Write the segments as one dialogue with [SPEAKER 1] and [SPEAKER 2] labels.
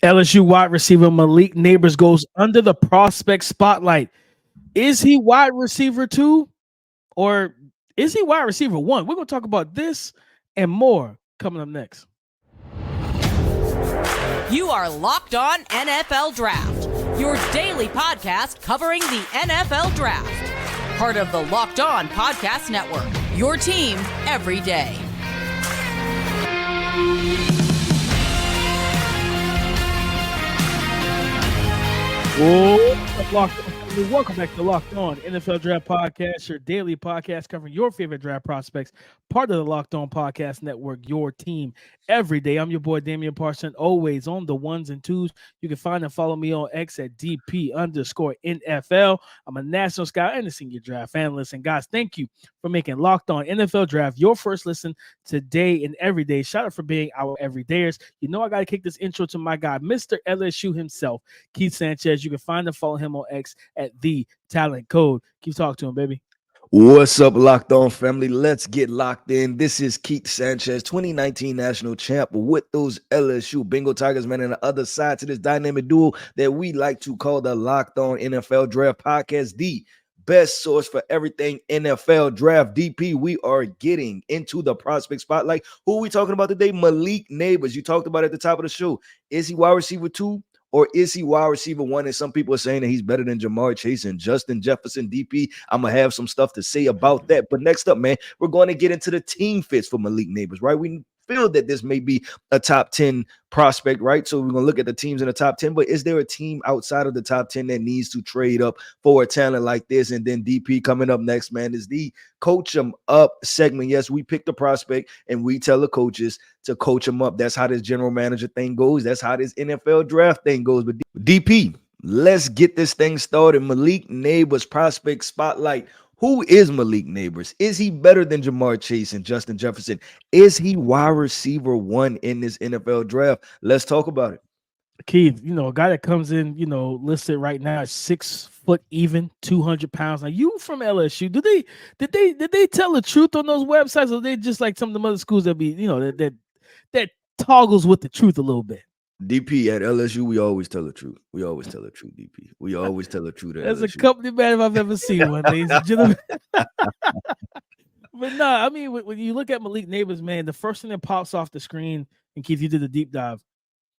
[SPEAKER 1] LSU wide receiver Malik Nabers goes under the prospect spotlight. Is he wide receiver two or is he wide receiver one? We're going to talk about this and more coming up next.
[SPEAKER 2] You are Locked On NFL Draft, your daily podcast covering the NFL Draft. Part of the Locked On Podcast Network, your team every day.
[SPEAKER 1] Welcome back to Locked On NFL Draft Podcast, your daily podcast covering your favorite draft prospects, part of the Locked On Podcast Network, your team every day. I'm your boy, Damian Parson, always on the ones and twos. You can find and follow me on X at DP_NFL. I'm a national scout and a senior draft analyst. And guys, thank you for making Locked On NFL Draft your first listen today and every day. Shout out for being our everydayers. You know I got to kick this intro to my guy, Mr. LSU himself, Keith Sanchez. You can find and follow him on X at The Talent Code. Keep talking to him, baby.
[SPEAKER 3] What's up, Locked On family? Let's get locked in. This is Keith Sanchez, 2019 national champ with those LSU Bengal Tigers, man. And the other side to this dynamic duo that we like to call the Locked On NFL Draft Podcast, the best source for everything NFL Draft. DP, we are getting into the prospect spotlight. Who are we talking about today? Malik Nabers. You talked about at the top of the show. Is he wide receiver 2? Or is he wide receiver 1? And some people are saying that he's better than Jamar Chase and Justin Jefferson. DP, I'm going to have some stuff to say about that. But next up, man, we're going to get into the team fits for Malik Nabers, right? We feel that this may be a top 10 prospect, right? So we're going to look at the teams in the top 10. But is there a team outside of the top 10 that needs to trade up for a talent like this? And then DP coming up next, man, is the Coach 'em Up segment. Yes, we pick the prospect and we tell the coaches to coach them up. That's how this general manager thing goes. That's how this NFL draft thing goes. But DP, let's get this thing started. Malik Nabers prospect spotlight. Who is Malik Nabers? Is he better than Jamar Chase and Justin Jefferson? Is he wide receiver 1 in this NFL draft? Let's talk about it.
[SPEAKER 1] Keith, a guy that comes in, listed right now is 6 foot even, 200 pounds. Now, you from LSU? Did they tell the truth on those websites, or they just like some of the other schools that be, that toggles with the truth a little bit?
[SPEAKER 3] DP, at LSU, we always tell the truth. We always tell the truth, DP. We always tell the truth.
[SPEAKER 1] That's LSU. A company man if I've ever seen one, ladies and gentlemen. But no, I mean, when you look at Malik Nabers, man, the first thing that pops off the screen, and Keith, you did the deep dive,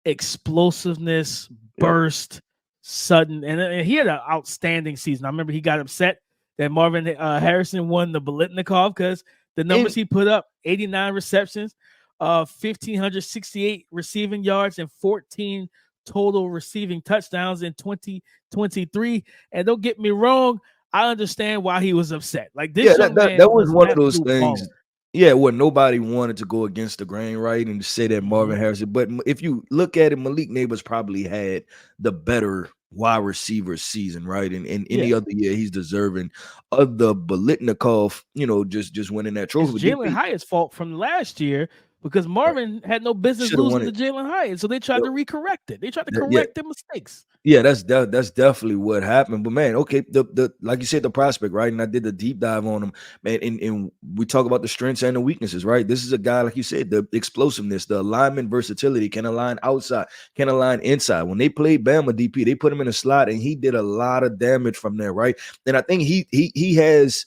[SPEAKER 1] explosiveness, burst, sudden, and he had an outstanding season. I remember he got upset that Marvin Harrison won the Bolitnikov because the numbers he put up: 89 receptions, 1,568 receiving yards, and 14 total receiving touchdowns in 2023. And don't get me wrong, I understand why he was upset. Like this,
[SPEAKER 3] that was one of those things. Baller. Yeah, well, nobody wanted to go against the grain, right, and say that Marvin Harrison. But if you look at it, Malik Nabers probably had the better wide receiver season, right? And any other year, he's deserving of the Bolitnikov, just winning that trophy.
[SPEAKER 1] It's Jalen Hyatt's fault from last year because Marvin had no business losing to Jalen Hyatt, so they tried to recorrect it. They tried to correct their mistakes.
[SPEAKER 3] Yeah, that's definitely what happened. But man, okay, the like you said, the prospect, right? And I did the deep dive on him, man. And we talk about the strengths and the weaknesses, right? This is a guy, like you said, the explosiveness, the alignment versatility, can align outside, can align inside. When they played Bama DP, they put him in a slot, and he did a lot of damage from there, right? And I think he has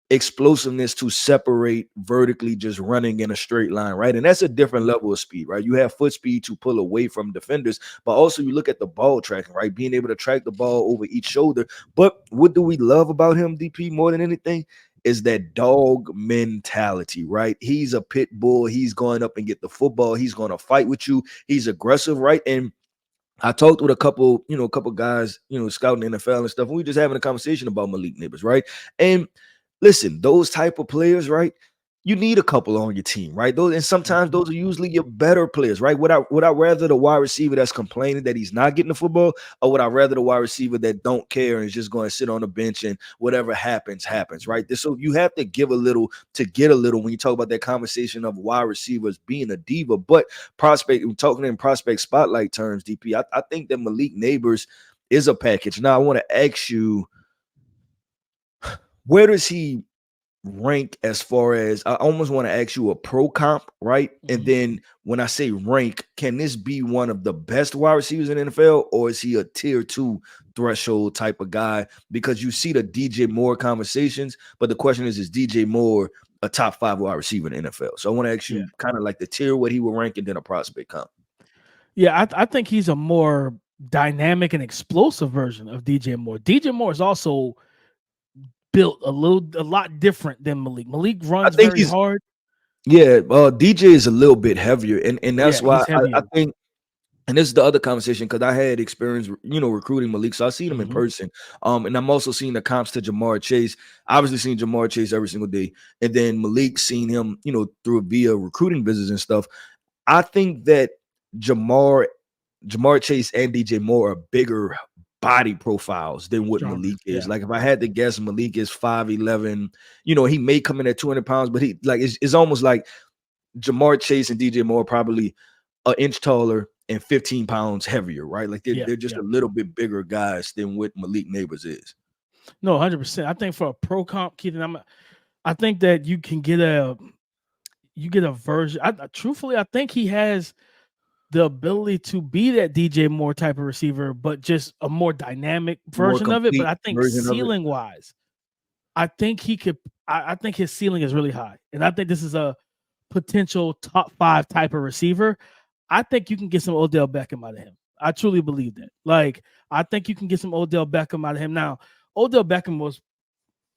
[SPEAKER 3] explosiveness to separate vertically, just running in a straight line, right? And that's a different level of speed, right? You have foot speed to pull away from defenders, but also you look at the ball tracking, right? Being able to track the ball over each shoulder. But what do we love about him, DP, more than anything? Is that dog mentality, right? He's a pit bull. He's going up and get the football. He's going to fight with you. He's aggressive, right? And I talked with a couple guys, scouting the NFL and stuff, and we just having a conversation about Malik Nabers, right? And listen, those type of players, right? You need a couple on your team, right? Those, and sometimes those are usually your better players, right? Would I rather the wide receiver that's complaining that he's not getting the football, or would I rather the wide receiver that don't care and is just going to sit on the bench and whatever happens, right? So you have to give a little to get a little when you talk about that conversation of wide receivers being a diva. But talking in prospect spotlight terms, DP, I think that Malik Nabers is a package. Now I want to ask you, where does he rank as far as I almost want to ask you a pro comp, right? And then when I say rank, can this be one of the best wide receivers in the NFL, or is he a tier 2 threshold type of guy? Because you see the DJ Moore conversations, but the question is DJ Moore a top 5 wide receiver in the NFL? So I want to ask you kind of like the tier what he would rank and then a prospect comp.
[SPEAKER 1] Yeah, I think he's a more dynamic and explosive version of DJ Moore. DJ Moore is also built a lot different than Malik. Malik runs very hard.
[SPEAKER 3] Yeah, DJ is a little bit heavier, and that's why I think, and this is the other conversation, because I had experience, recruiting Malik, so I seen him in person. And I'm also seeing the comps to Jamar Chase. Obviously, seen Jamar Chase every single day, and then Malik seen him, through via recruiting visits and stuff. I think that Jamar Chase and DJ Moore are bigger body profiles than what Malik is. Like if I had to guess, Malik is 5'11". He may come in at 200 pounds, but he like it's almost like Jamar Chase and DJ Moore probably an inch taller and 15 pounds heavier, right? Like they're just a little bit bigger guys than what Malik Nabers is.
[SPEAKER 1] No, 100%. I think for a pro comp, Keaton, I think that you can get a version. Truthfully, I think he has the ability to be that DJ Moore type of receiver, but just a more dynamic version of it. But I think ceiling wise, I think he could. I think his ceiling is really high, and I think this is a potential top 5 type of receiver. I think you can get some Odell Beckham out of him. I truly believe that. Like, I think you can get some Odell Beckham out of him. Now, Odell Beckham was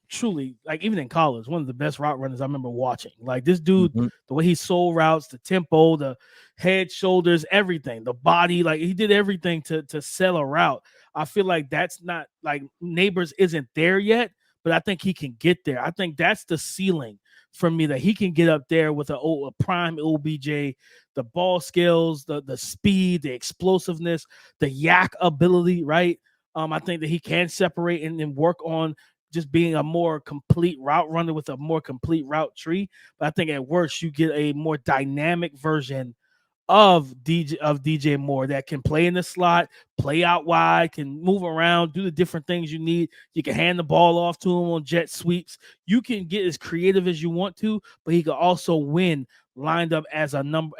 [SPEAKER 1] truly, like, even in college, one of the best route runners I remember watching. Like, this dude, the way he sold routes, the tempo, the head, shoulders, everything, the body, like, he did everything to sell a route. I feel like that's not, like, Nabers isn't there yet, but I think he can get there. I think that's the ceiling for me, that he can get up there with a prime OBJ, the ball skills, the speed, the explosiveness, the yak ability, right? I think that he can separate and work on just being a more complete route runner with a more complete route tree. But I think at worst, you get a more dynamic version of DJ Moore that can play in the slot, play out wide, can move around, do the different things you need. You can hand the ball off to him on jet sweeps. You can get as creative as you want to, but he can also win lined up as a number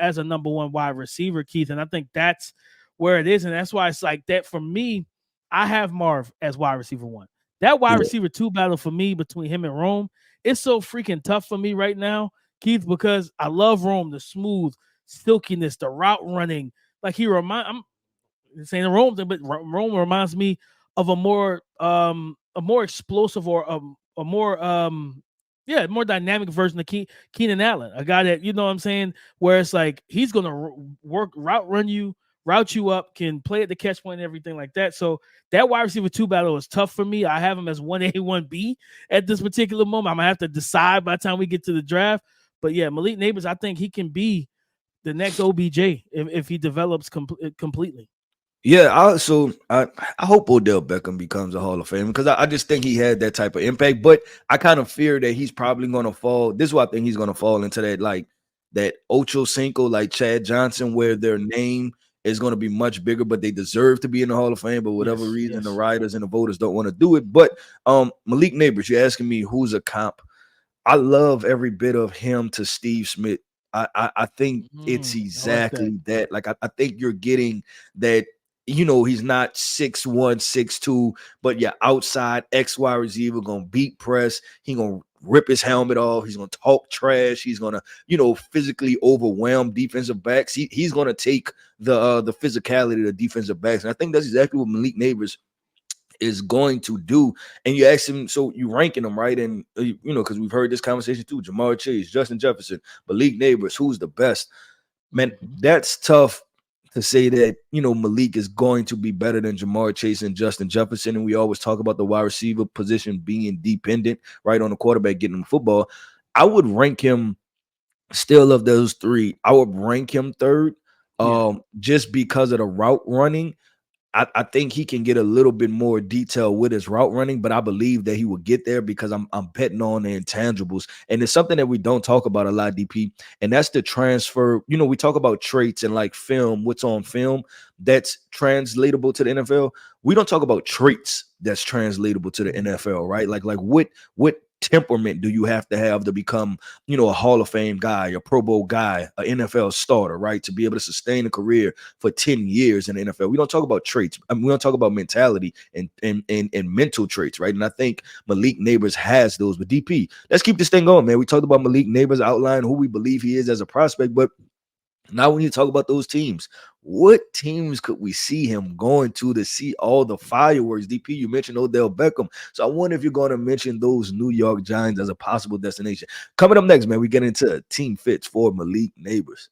[SPEAKER 1] 1 wide receiver, Keith. And I think that's where it is. And that's why it's like that for me. I have Marv as wide receiver 1. That wide receiver 2 battle for me between him and Rome, it's so freaking tough for me right now, Keith, because I love Rome, the smooth silkiness, the route running. Like I'm saying the Rome thing, but Rome reminds me of a more explosive or a more more dynamic version of Keenan Allen, a guy that, you know what I'm saying, where it's like he's gonna route you up, can play at the catch point and everything like that. So that wide receiver 2 battle is tough for me. I have him as 1A, 1B at this particular moment. I'm gonna have to decide by the time we get to the draft. But yeah, Malik Nabers, I think he can be the next OBJ if he develops completely.
[SPEAKER 3] Yeah, I hope Odell Beckham becomes a Hall of Famer, because I just think he had that type of impact. But I kind of fear that he's probably going to fall. This is why I think he's going to fall into that Ocho Cinco, like Chad Johnson, where their name is going to be much bigger, but they deserve to be in the Hall of Fame. But whatever reason, the writers and the voters don't want to do it. But Malik Nabers, you're asking me who's a comp. I love every bit of him to Steve Smith. I think it's exactly that. Like I think you're getting that. He's not 6'1", 6'2", but outside XY receiver, gonna beat press. He gonna rip his helmet off. He's gonna talk trash. He's gonna, physically overwhelm defensive backs. He's gonna take the physicality of the defensive backs. And I think that's exactly what Malik Nabers is going to do. And you ask him, so you ranking them, right? And because we've heard this conversation too. Jamar Chase, Justin Jefferson, Malik Nabers, who's the best? Man, that's tough to say that, Malik is going to be better than Jamar Chase and Justin Jefferson. And we always talk about the wide receiver position being dependent, right, on the quarterback getting the football. I would rank him still, of those 3. I would rank him 3rd, just because of the route running. I think he can get a little bit more detail with his route running, but I believe that he will get there because I'm betting on the intangibles. And it's something that we don't talk about a lot, DP, and that's the transfer. We talk about traits and like film, what's on film that's translatable to the NFL. We don't talk about traits that's translatable to the NFL, right? Like what temperament do you have to become, a Hall of Fame guy, a Pro Bowl guy, an NFL starter, right? To be able to sustain a career for 10 years in the NFL. We don't talk about traits. I mean, we don't talk about mentality and mental traits, right? And I think Malik Nabers has those. But DP, let's keep this thing going, man. We talked about Malik Nabers, outline who we believe he is as a prospect, but now when you talk about those teams, what teams could we see him going to see all the fireworks? DP, you mentioned Odell Beckham. So I wonder if you're going to mention those New York Giants as a possible destination. Coming up next, man, we get into team fits for Malik Nabers.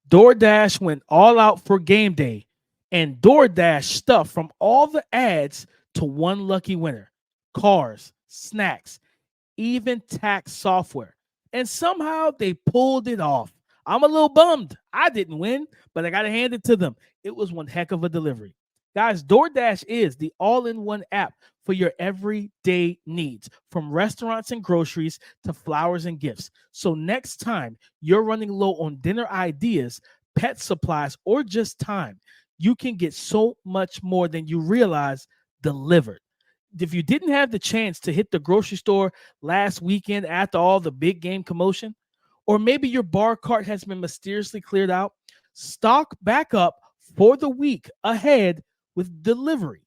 [SPEAKER 1] DoorDash went all out for game day, and DoorDash stuff from all the ads to one lucky winner. Cars, snacks, even tax software. And somehow they pulled it off. I'm a little bummed. I didn't win, but I got to hand it to them. It was one heck of a delivery. Guys, DoorDash is the all-in-one app for your everyday needs, from restaurants and groceries to flowers and gifts. So next time you're running low on dinner ideas, pet supplies, or just time, you can get so much more than you realize delivered. If you didn't have the chance to hit the grocery store last weekend after all the big game commotion, or maybe your bar cart has been mysteriously cleared out, stock back up for the week ahead with delivery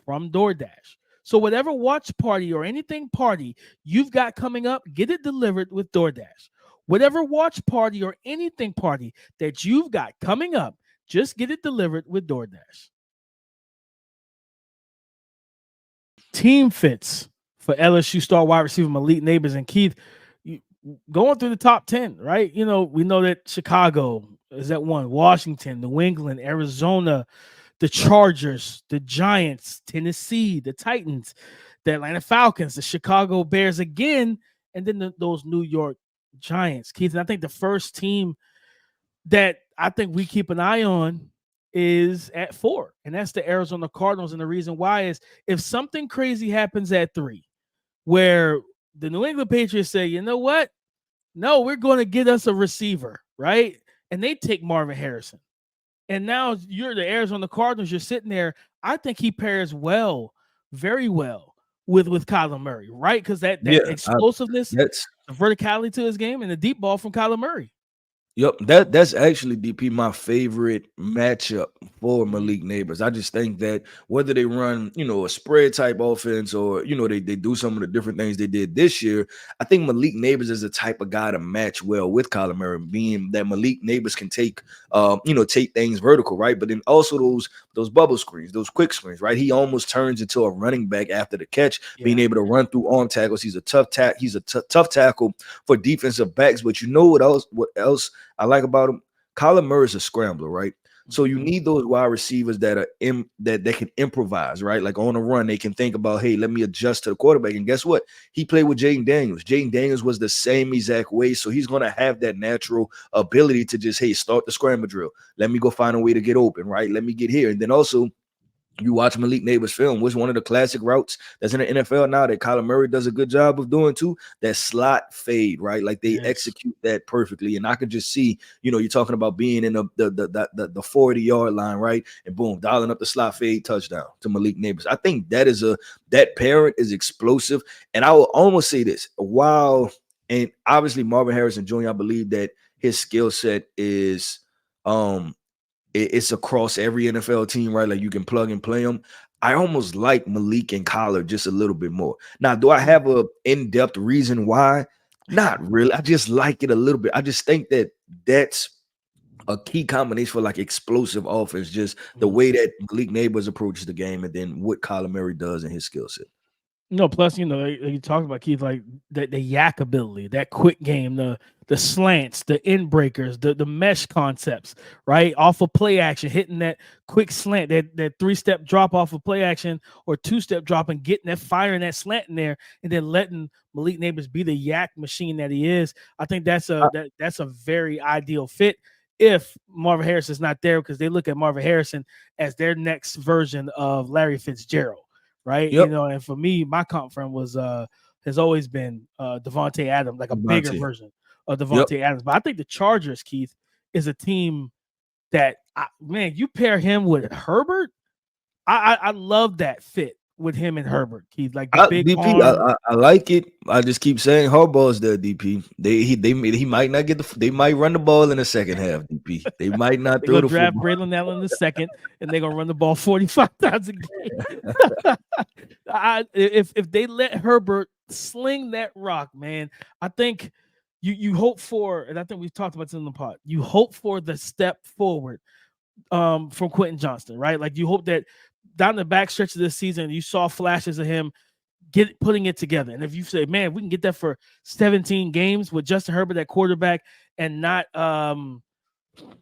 [SPEAKER 1] from DoorDash. So whatever watch party or anything party you've got coming up, get it delivered with DoorDash. Whatever watch party or anything party that you've got coming up, just get it delivered with DoorDash. Team fits for LSU star wide receiver Malik Nabers. And Keith, going through the top 10, right? We know that Chicago is at 1, Washington, New England, Arizona, the Chargers, the Giants, Tennessee, the Titans, the Atlanta Falcons, the Chicago Bears again, and then those New York Giants. Keith, and I think the first team that I think we keep an eye on is at 4, and that's the Arizona Cardinals. And the reason why is if something crazy happens at 3, where the New England Patriots say, you know what? No, we're going to get us a receiver, right? And they take Marvin Harrison. And now you're the Arizona Cardinals. You're sitting there. I think he pairs well, very well with Kyler Murray, right? Because that explosiveness, the verticality to his game, and the deep ball from Kyler Murray.
[SPEAKER 3] Yep, that's actually DP my favorite matchup for Malik Nabers. I just think that whether they run, a spread type offense or they do some of the different things they did this year, I think Malik Nabers is the type of guy to match well with Kyler Murray, being that Malik Nabers can take things vertical, right? But then also those bubble screens, those quick screens, right? He almost turns into a running back after the catch, being able to run through arm tackles. He's a tough tackle for defensive backs. But what else I like about him? Kyler Murray is a scrambler, right? So you need those wide receivers that can improvise, right? Like on the run, they can think about, hey, let me adjust to the quarterback. And guess what? He played with Jaden Daniels. Jaden Daniels was the same exact way. So he's going to have that natural ability to just, hey, start the scramble drill. Let me go find a way to get open, right? Let me get here. And then also, you watch Malik Nabers' film, which one of the classic routes that's in the NFL now that Kyler Murray does a good job of doing too, that slot fade, right? Like they execute that perfectly. And I could just see, you're talking about being in the 40-yard line, right? And boom, dialing up the slot fade touchdown to Malik Nabers. I think that parent is explosive. And I will almost say this, and obviously Marvin Harrison Jr., I believe that his skill set is it's across every NFL team, right? Like you can plug and play them. I almost like Malik and Kyler just a little bit more. Now, do I have a in-depth reason why? Not really. I just like it a little bit. I just think that that's a key combination for like explosive offense, just the way that Malik Nabers approaches the game and then what Kyler Murray does in his skill set.
[SPEAKER 1] Plus, you talk about Keith, like the yak ability, that quick game, the slants, the end breakers, the mesh concepts, right? Off of play action, hitting that quick slant, that 3-step drop off of play action or 2-step drop and getting that fire and that slant in there and then letting Malik Nabers be the yak machine that he is. I think that's a very ideal fit if Marvin Harrison is not there, because they look at Marvin Harrison as their next version of Larry Fitzgerald. Right.
[SPEAKER 3] Yep.
[SPEAKER 1] And for me, my comp friend has always been Devontae Adams, like a bigger version of Devontae Adams. But I think the Chargers, Keith, is a team that you pair him with Herbert. I love that fit with him and Herbert. He's like the big
[SPEAKER 3] DP,
[SPEAKER 1] arm.
[SPEAKER 3] I like it. I just keep saying Harbaugh's the DP. He might not get they might run the ball in the second half. DP, they might not
[SPEAKER 1] They're
[SPEAKER 3] throw
[SPEAKER 1] gonna
[SPEAKER 3] the
[SPEAKER 1] draft
[SPEAKER 3] football.
[SPEAKER 1] Braylon Allen in the second, and they're gonna run the ball 45 times a game. If they let Herbert sling that rock, man, I think you hope for, and I think we've talked about this in the pod. You hope for the step forward from Quentin Johnston, right? Like you hope that down the back stretch of this season, you saw flashes of him putting it together. And if you say, man, we can get that for 17 games with Justin Herbert at quarterback and not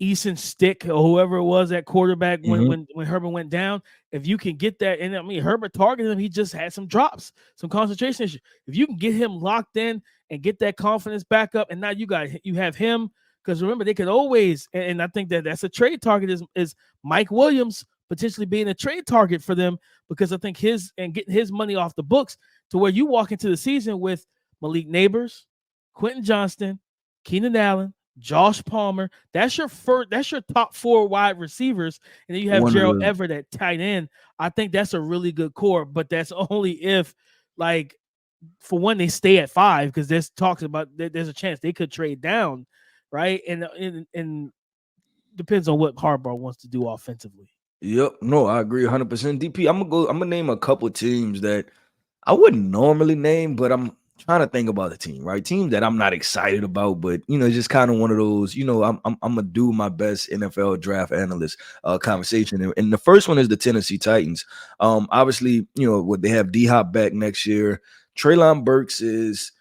[SPEAKER 1] Eason Stick or whoever it was at quarterback when Herbert went down, if you can get that, and I mean Herbert targeted him, he just had some drops, some concentration issues. If you can get him locked in and get that confidence back up, and now you have him, because remember they could always, and I think that's a trade target is Mike Williams potentially being a trade target for them, because I think getting his money off the books to where you walk into the season with Malik Nabers, Quentin Johnston, Keenan Allen, Josh Palmer. That's your top 4 wide receivers, and then you have Gerald Everett at tight end. I think that's a really good core, but that's only if, like, for one, they stay at 5, because there's talks about there's a chance they could trade down, right? And depends on what Harbaugh wants to do offensively.
[SPEAKER 3] Yep, no, I agree 100%. DP, I'm gonna name a couple teams that I wouldn't normally name, but I'm trying to think about a team, right? Team that I'm not excited about, but just kind of one of those. I'm gonna do my best NFL draft analyst conversation, and the first one is the Tennessee Titans. Obviously, what they have D-Hop back next year. Treylon Burks is.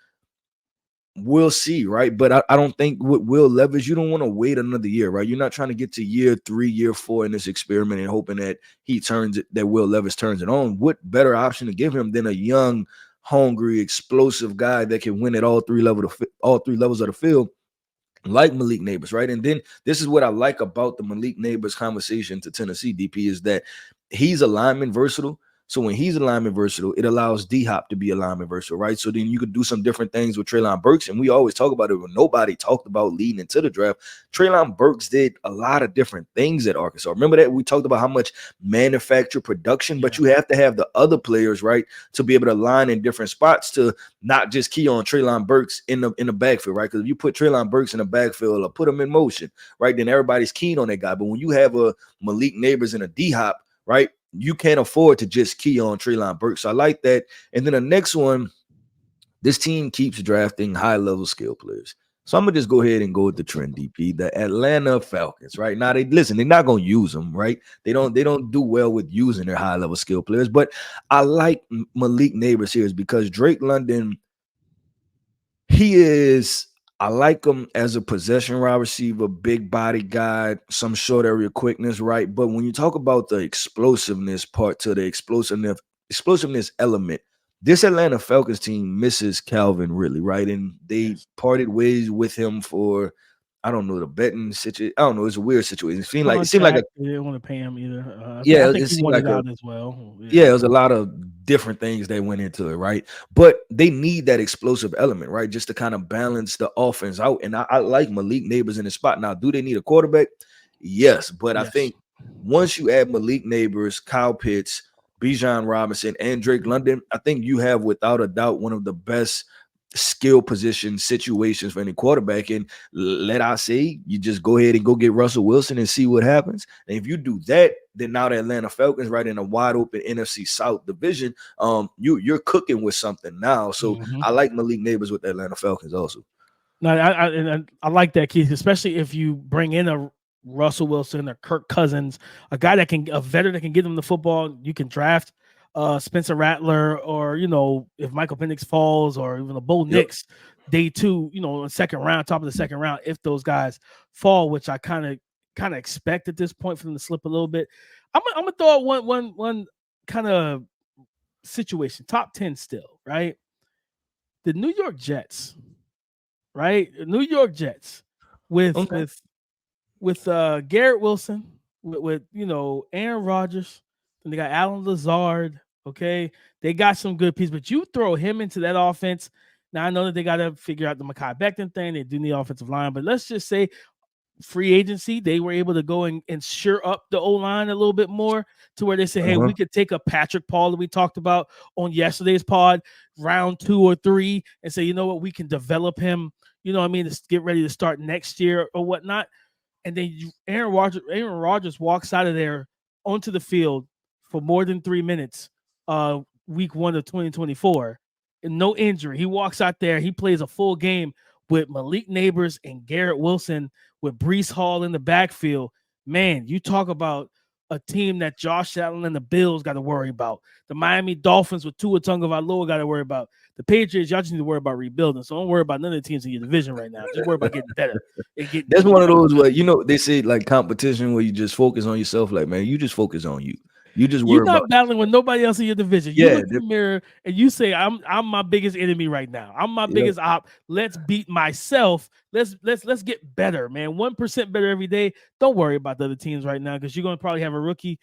[SPEAKER 3] We'll see, right? But I don't think with Will Levis, you don't want to wait another year, right? You're not trying to get to year 3, year 4 in this experiment and hoping that that Will Levis turns it on. What better option to give him than a young, hungry, explosive guy that can win at all three levels of the field, like Malik Nabers, right? And then this is what I like about the Malik Nabers conversation to Tennessee, DP, is that he's alignment versatile. So when he's alignment versatile, it allows D-Hop to be alignment versatile, right? So then you could do some different things with Treylon Burks. And we always talk about it when nobody talked about leading into the draft. Treylon Burks did a lot of different things at Arkansas. Remember that? We talked about how much manufactured production, but you have to have the other players, right, to be able to line in different spots to not just key on Treylon Burks in the backfield, right? Because if you put Treylon Burks in the backfield or put him in motion, right, then everybody's keen on that guy. But when you have a Malik Nabers and a D-Hop, right, you can't afford to just key on Treylon Burks. So I like that. And then the next one, this team keeps drafting high-level skill players. So I'm going to just go ahead and go with the trend, DP, the Atlanta Falcons, right? Now, they're not going to use them, right? They don't do well with using their high-level skill players. But I like Malik Nabers here is because Drake London, I like him as a possession wide receiver, big body guy, some short area quickness, right? But when you talk about the explosiveness part to the explosiveness element, this Atlanta Falcons team misses Calvin Ridley, right? And they parted ways with him for, I don't know, the betting situation. I don't know. It's a weird situation. It seemed like
[SPEAKER 1] they didn't want to pay him either.
[SPEAKER 3] I
[SPEAKER 1] think he wanted out as well.
[SPEAKER 3] Yeah, it was a lot of different things that went into it, right? But they need that explosive element, right? Just to kind of balance the offense out. And I like Malik Nabers in the spot. Now, do they need a quarterback? Yes, but I think once you add Malik Nabers, Kyle Pitts, Bijan Robinson, and Drake London, I think you have without a doubt one of the best skill position situations for any quarterback. And let I say, you just go ahead and go get Russell Wilson and see what happens. And if you do that, then now the Atlanta Falcons, right, in a wide open NFC South division, you're cooking with something now. So I like Malik Nabers with the Atlanta Falcons also.
[SPEAKER 1] No, I like that, Keith, especially if you bring in a Russell Wilson or Kirk Cousins, a veteran that can get them the football. You can draft Spencer Rattler, or if Michael Penix falls, or even a Bo Nix day 2, second round, top of the second round, if those guys fall, which I kind of expect at this point for them to slip a little bit. I'm gonna throw out one kind of situation, top 10 still, right? The New York Jets, right? New York Jets with Garrett Wilson, with Aaron Rodgers, and they got Alan Lazard. Okay, they got some good pieces, but you throw him into that offense. Now I know that they got to figure out the Mekhi Becton thing. They do need offensive line, but let's just say free agency, they were able to go and shore up the O-line a little bit more to where they say, hey, we could take a Patrick Paul that we talked about on yesterday's pod, round 2 or 3, and say, you know what, we can develop him, you know what I mean, to get ready to start next year or whatnot. And then Aaron Rodgers walks out of there onto the field for more than 3 minutes, week 1 of 2024, and no injury. He walks out there, he plays a full game with Malik Nabers and Garrett Wilson, with Breece Hall in the backfield. Man, you talk about a team that Josh Allen and the Bills got to worry about. The Miami Dolphins with Tua Tagovailoa got to worry about. The Patriots, y'all just need to worry about rebuilding. So don't worry about none of the teams in your division right now. Just worry about getting better.
[SPEAKER 3] That's one of those where, you know, they say like competition where you just focus on yourself. Like, man, you just focus on you. You just worry
[SPEAKER 1] You're not
[SPEAKER 3] about
[SPEAKER 1] battling with nobody else in your division. You look in the mirror and you say, I'm my biggest enemy right now. I'm my biggest op. Let's beat myself. Let's get better, man. 1% better every day. Don't worry about the other teams right now, because you're going to probably have a rookie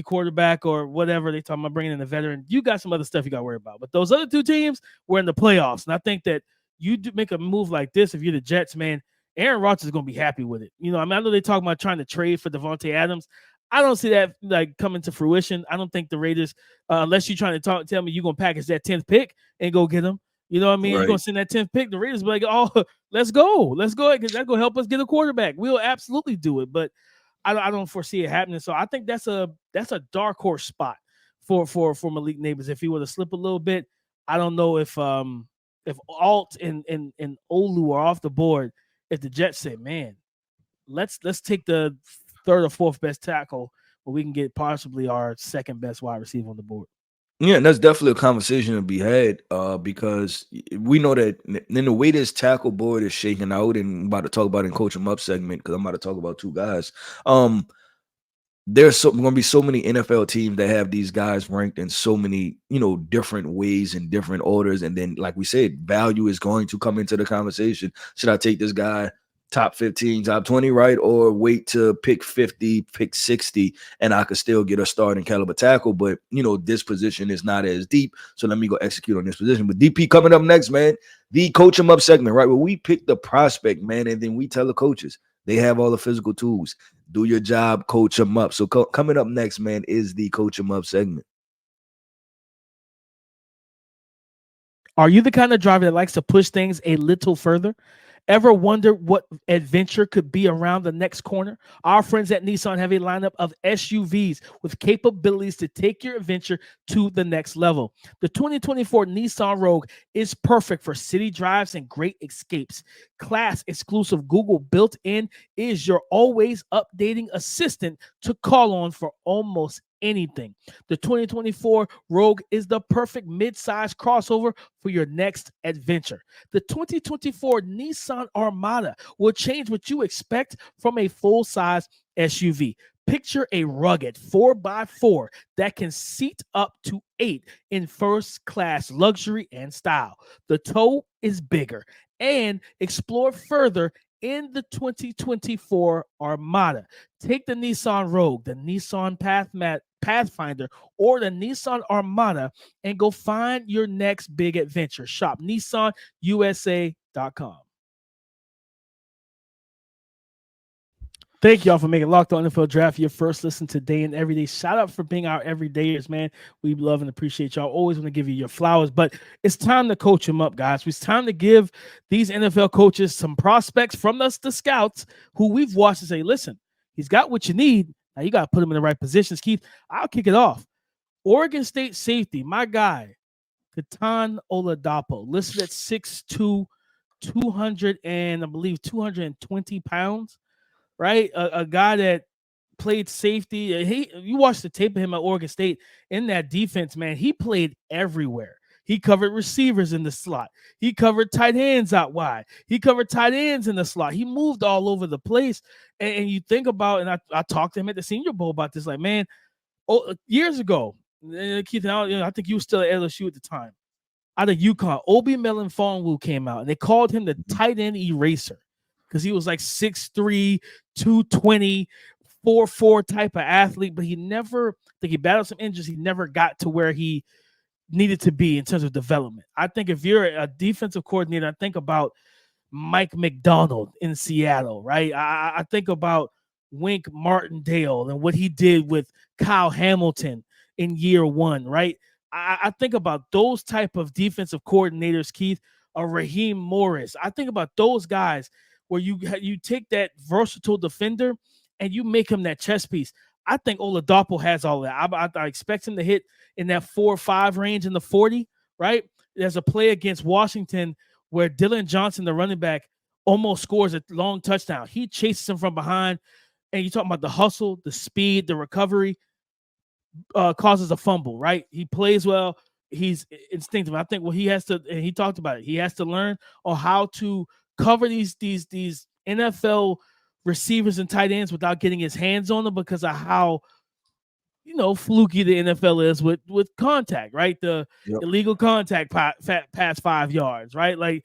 [SPEAKER 1] quarterback or whatever. They talking about bringing in a veteran. You got some other stuff you got to worry about. But those other 2 teams were in the playoffs, and I think that you do make a move like this if you're the Jets, man. Aaron Rodgers is going to be happy with it. You know, I mean, I know they talk about trying to trade for Devontae Adams. I don't see that like coming to fruition. I don't think the Raiders, unless you're trying to tell me you're going to package that 10th pick and go get them. You know what I mean? Right. You're going to send that 10th pick. The Raiders be like, oh, let's go, because that's going to help us get a quarterback. We'll absolutely do it, but I don't foresee it happening. So I think that's a dark horse spot for Malik Nabers. If he were to slip a little bit, I don't know if Alt and Olu are off the board. If the Jets say, man, let's take the 3rd or 4th best tackle, but we can get possibly our 2nd best wide receiver on the board.
[SPEAKER 3] Yeah, and that's definitely a conversation to be had, because we know that in the way this tackle board is shaking out, and I'm about to talk about it in Coach 'em Up segment, because I'm about to talk about 2 guys. There's going to be so many NFL teams that have these guys ranked in so many, you know, different ways and different orders. And then, like we said, value is going to come into the conversation. Should I take this guy top 15, top 20, right? Or wait to pick 50, pick 60, and I could still get a starting caliber tackle. But, you know, this position is not as deep. So let me go execute on this position. But DP coming up next, man, the Coach 'em Up segment, right? Where we pick the prospect, man, and then we tell the coaches they have all the physical tools. Do your job, coach 'em up. So coming up next, man, is the Coach 'em Up segment.
[SPEAKER 1] Are you the kind of driver that likes to push things a little further? Ever wonder what adventure could be around the next corner? Our friends at Nissan have a lineup of SUVs with capabilities to take your adventure to the next level. The 2024 Nissan Rogue is perfect for city drives and great escapes. Class exclusive Google built-in is your always updating assistant to call on for almost anything. The 2024 Rogue is the perfect mid-size crossover for your next adventure. The 2024 Nissan Armada will change what you expect from a full-size SUV. Picture a rugged 4x4 that can seat up to 8 in first-class luxury and style. The tow is bigger, and explore further in the 2024 Armada. Take the Nissan Rogue, the Nissan Pathfinder, or the Nissan Armada and go find your next big adventure. Shop NissanUSA.com. Thank y'all for making Locked On NFL Draft your first listen today and every day. Shout out for being our everydayers, man. We love and appreciate y'all. Always want to give you your flowers, but it's time to coach them up, guys. It's time to give these NFL coaches some prospects from us, the scouts, who we've watched and say, listen, he's got what you need. Now you got to put him in the right positions. Keith, I'll kick it off. Oregon State safety, my guy, Kitan Oladapo, listed at 6'2", 200 and I believe 220 pounds. Right, a guy that played safety. You watched the tape of him at Oregon State in that defense, man. He played everywhere. He covered receivers in the slot. He covered tight ends out wide. He covered tight ends in the slot. He moved all over the place. And you think about, and I talked to him at the Senior Bowl about this, like, man, years ago, Keith, I think you were still at LSU at the time. Out of UConn, Obi Melifonwu came out, and they called him the tight end eraser, because he was like 6'3", 220, 4'4" type of athlete, but he never, I think he battled some injuries. He never got to where he needed to be in terms of development. I think if you're a defensive coordinator, I think about Mike McDonald in Seattle, right? I think about Wink Martindale and what he did with Kyle Hamilton in year one, right? I think about those type of defensive coordinators, Keith, or Raheem Morris. I think about those guys where you take that versatile defender and you make him that chess piece. I think Oladapo has all that. I expect him to hit in that 4 or 5 range in the 40, right? There's a play against Washington where Dylan Johnson, the running back, almost scores a long touchdown. He chases him from behind, and you're talking about the hustle, the speed, the recovery, causes a fumble, right? He plays well. He's instinctive. I think what he has to, and he talked about it, he has to learn on how to cover these NFL receivers and tight ends without getting his hands on them because of how fluky the NFL is with contact, right? The illegal contact past 5 yards, right? Like,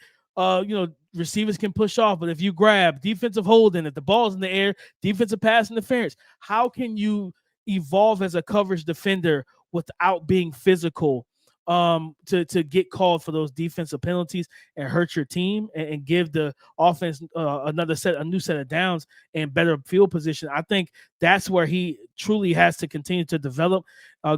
[SPEAKER 1] receivers can push off, but if you grab defensive holding, if the ball's in the air, defensive pass interference, how can you evolve as a coverage defender without being physical to get called for those defensive penalties and hurt your team and give the offense a new set of downs and better field position? I think that's where he truly has to continue to develop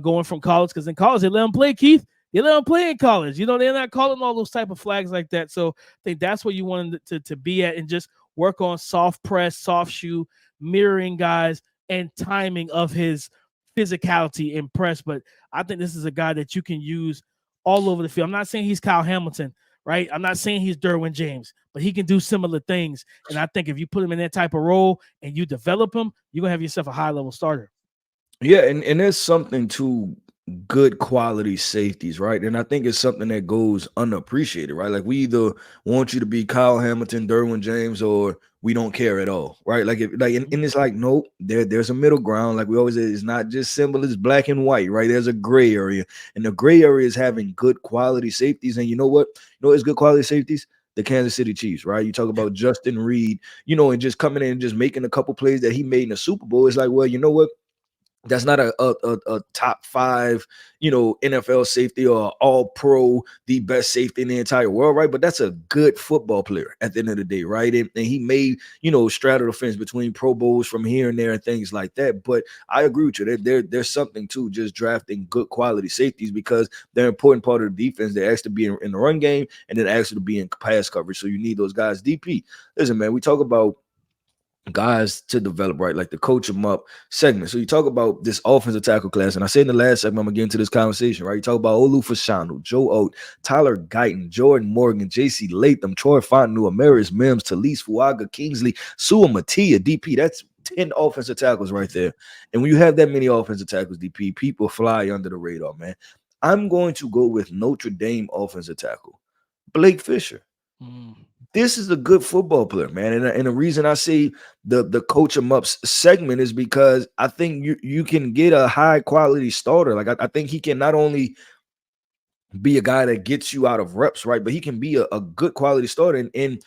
[SPEAKER 1] going from college, because in college they let him play, Keith. You let them play in college. They're not calling all those type of flags like that. So I think that's where you want him to be at, and just work on soft press, soft shoe, mirroring guys, and timing of his physicality in press. But I think this is a guy that you can use all over the field. I'm not saying he's Kyle Hamilton, right? I'm not saying he's Derwin James, but he can do similar things. And I think if you put him in that type of role and you develop him, you're going to have yourself a high-level starter.
[SPEAKER 3] Yeah, and there's something to good quality safeties, right? And I think it's something that goes unappreciated, right? Like, we either want you to be Kyle Hamilton, Derwin James, or we don't care at all, right? Like, and it's like, nope, there's a middle ground. Like we always say, it's not just simple as black and white, right? There's a gray area, and the gray area is having good quality safeties. And you know what? It's good quality safeties. The Kansas City Chiefs, right? You talk about Justin Reed, and just coming in and just making a couple plays that he made in the Super Bowl. It's like, well, you know what? That's not a top 5, NFL safety or all pro, the best safety in the entire world, right? But that's a good football player at the end of the day, right? And he made, straddle the fence between Pro Bowls from here and there and things like that. But I agree with you. There's something to just drafting good quality safeties, because they're an important part of the defense. They actually be in the run game, and then actually be in pass coverage. So you need those guys. DP, listen, man, we talk about guys to develop, right? Like the coach them up segment. So you talk about this offensive tackle class, and I said in the last segment, I'm gonna get into this conversation, right? You talk about Olu Fashanu, Joe Oat, Tyler Guyton, Jordan Morgan, JC Latham, Troy Fontenot, Amaris Mims, Talise Fuaga, Kingsley, Sua Matia, DP. That's 10 offensive tackles right there. And when you have that many offensive tackles, DP, people fly under the radar, man. I'm going to go with Notre Dame offensive tackle, Blake Fisher. This is a good football player, man. And the reason I say the coach em up segment is because I think you can get a high quality starter. Like I think he can not only be a guy that gets you out of reps, right, but he can be a good quality starter. And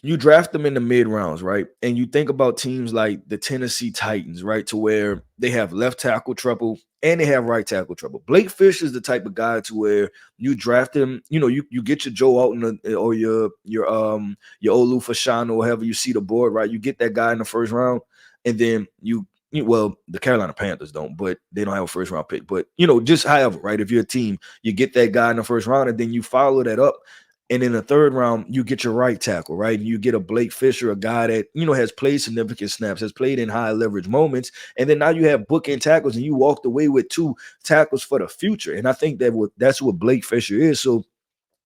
[SPEAKER 3] you draft them in the mid rounds, right? And you think about teams like the Tennessee Titans, right, to where they have left tackle trouble and they have right tackle trouble. Blake Fisher is the type of guy to where you draft him, you get your Joe Alton or your Olu Fashanu, or however you see the board, right? You get that guy in the first round, and then well, the Carolina Panthers don't, but they don't have a first round pick. But just however, right? If you're a team, you get that guy in the first round, and then you follow that up. And in the third round, you get your right tackle, right? And you get a Blake Fisher, a guy that, has played significant snaps, has played in high leverage moments. And then now you have bookend tackles, and you walked away with 2 tackles for the future. And I think that's what Blake Fisher is. So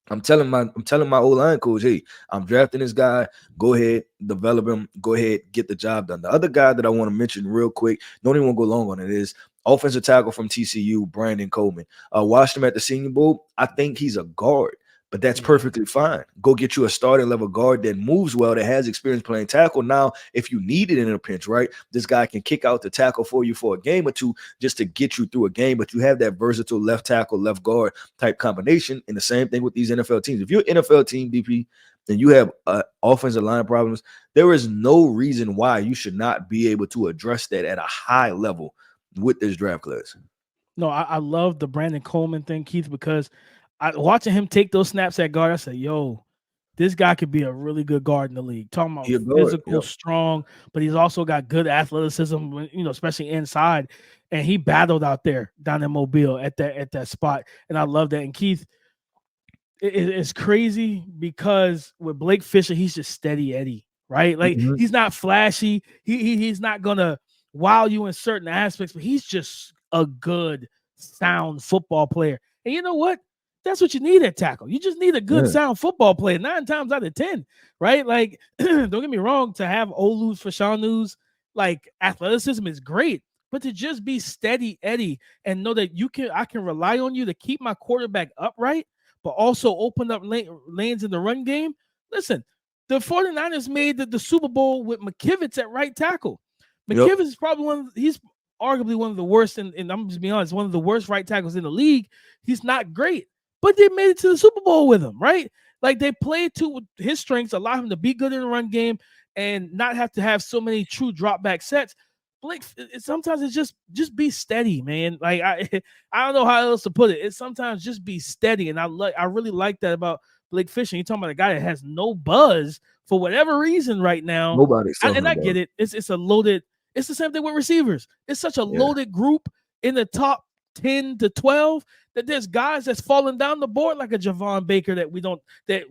[SPEAKER 3] I'm telling my O-line coach, hey, I'm drafting this guy. Go ahead, develop him. Go ahead, get the job done. The other guy that I want to mention real quick, don't even want to go long on it, is offensive tackle from TCU, Brandon Coleman. Watched him at the Senior Bowl. I think he's a guard, but that's perfectly fine. Go get you a starting level guard that moves well, that has experience playing tackle. Now, if you need it in a pinch, right, this guy can kick out the tackle for you for a game or two just to get you through a game, but you have that versatile left tackle, left guard type combination. And the same thing with these NFL teams. If you're an NFL team, DP, and you have offensive line problems, there is no reason why you should not be able to address that at a high level with this draft class.
[SPEAKER 1] No, I love the Brandon Coleman thing, Keith, because watching him take those snaps at guard, I said, yo, this guy could be a really good guard in the league. Talking about
[SPEAKER 3] He a guard,
[SPEAKER 1] physical,
[SPEAKER 3] yep.
[SPEAKER 1] strong, but he's also got good athleticism, especially inside. And he battled out there down in Mobile at that spot. And I love that. And Keith, it's crazy because with Blake Fisher, he's just steady Eddie, right? Like he's not flashy. He's not gonna wow you in certain aspects, but he's just a good, sound football player. And you know what? That's what you need at tackle. You just need a good, sound football player 9 times out of 10, right? Like, don't get me wrong, to have Olu's for Shanu's, like athleticism is great, but to just be steady Eddie and know that I can rely on you to keep my quarterback upright, but also open up lanes in the run game. Listen, the 49ers made the Super Bowl with McKivitz at right tackle. McKivitz is probably he's arguably one of the worst, and I'm just being honest, one of the worst right tackles in the league. He's not great, but they made it to the Super Bowl with him, right? Like they played to his strengths, allow him to be good in the run game and not have to have so many true drop back sets. Blake, sometimes it's just be steady, man. Like I don't know how else to put it. It's sometimes just be steady, and I really like that about Blake Fisher. You're talking about a guy that has no buzz for whatever reason right now.
[SPEAKER 3] Nobody's talking
[SPEAKER 1] and I
[SPEAKER 3] about
[SPEAKER 1] get it. It's a loaded. It's the same thing with receivers. It's such a loaded group in the top 10 to 12 that there's guys that's falling down the board like a Javon Baker that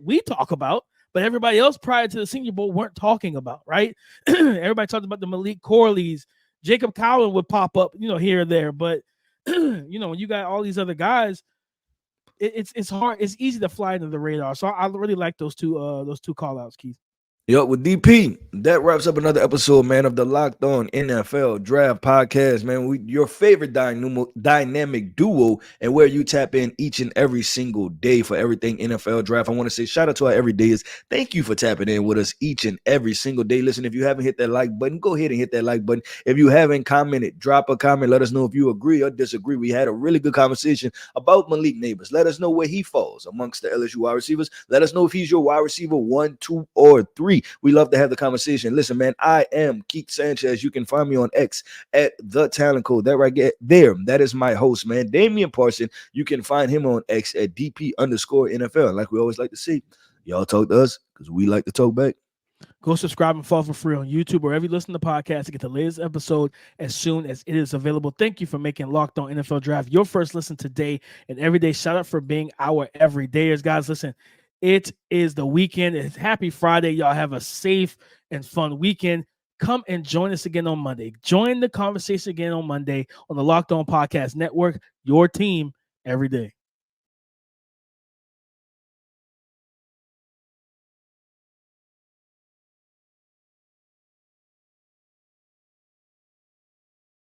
[SPEAKER 1] we talk about, but everybody else prior to the Senior Bowl weren't talking about, right? Everybody talked about the Malik Corleys. Jacob Cowan would pop up, here or there, but when you got all these other guys, it's hard. It's easy to fly under the radar. So I really like those two call outs, Keith.
[SPEAKER 3] Yep, with DP, that wraps up another episode, man, of the Locked On NFL Draft Podcast, man. Your favorite dynamic duo, and where you tap in each and every single day for everything NFL Draft. I want to say shout out to our everydayers. Thank you for tapping in with us each and every single day. Listen, if you haven't hit that like button, go ahead and hit that like button. If you haven't commented, drop a comment. Let us know if you agree or disagree. We had a really good conversation about Malik Nabers. Let us know where he falls amongst the LSU wide receivers. Let us know if he's your wide receiver 1, 2, or 3. We love to have the conversation. Listen, man, I am Keith Sanchez. You can find me on X at The Talent Code. That right there, that is my host, man, Damian Parson. You can find him on X at DP_NFL. Like we always like to see, y'all talk to us because we like to talk back.
[SPEAKER 1] Go subscribe and follow for free on YouTube or wherever you listen to podcasts to get the latest episode as soon as it is available. Thank you for making Locked On NFL Draft your first listen today and every day. Shout out for being our everydayers, guys. Listen, it is the weekend. It's happy Friday. Y'all have a safe and fun weekend. Come and join us again on Monday. Join the conversation again on Monday on the Locked On Podcast Network, your team every day.